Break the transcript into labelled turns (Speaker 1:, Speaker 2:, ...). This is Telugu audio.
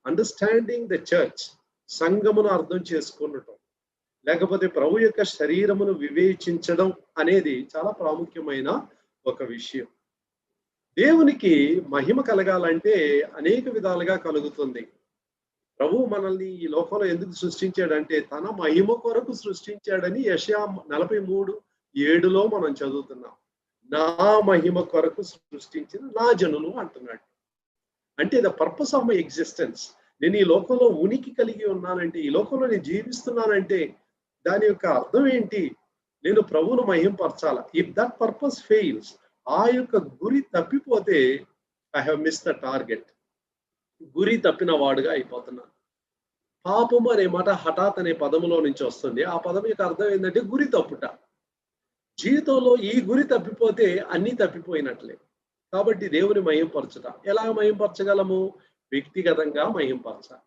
Speaker 1: అండర్స్టాండింగ్ ద చర్చ్, సంఘమును అర్థం చేసుకునటం, లేకపోతే ప్రభు యొక్క శరీరమును వివేచించడం అనేది చాలా ప్రాముఖ్యమైన ఒక విషయం. దేవునికి మహిమ కలగాలంటే అనేక విధాలుగా కలుగుతుంది. ప్రభువు మనల్ని ఈ లోకంలో ఎందుకు సృష్టించాడంటే తన మహిమ కొరకు సృష్టించాడని యెషయా 43:7లో మనం చదువుతున్నాం. నా మహిమ కొరకు సృష్టించిన నా జనులు అంటున్నాడు. అంటే the purpose of my existence, నేను ఈ లోకంలో ఉనికి కలిగి ఉన్నానంటే, ఈ లోకంలో నేను జీవిస్తున్నానంటే దాని యొక్క అర్థం ఏంటి? నేను ప్రభువును మహింపరచాలా. ఇఫ్ దట్ పర్పస్ ఫెయిల్స్, ఆ యొక్క గురి తప్పిపోతే I have miss the target, గురి తప్పిన వాడుగా అయిపోతున్నాను. పాపము అనే మాట హఠాత్ అనే పదములో నుంచి వస్తుంది. ఆ పదం యొక్క అర్థం ఏంటంటే గురి తప్పుట. జీవితంలో ఈ గురి తప్పిపోతే అన్నీ తప్పిపోయినట్లే. కాబట్టి దేవుని మహింపరచుట. ఎలా మహింపరచగలము? వ్యక్తిగతంగా మహింపరచాలి.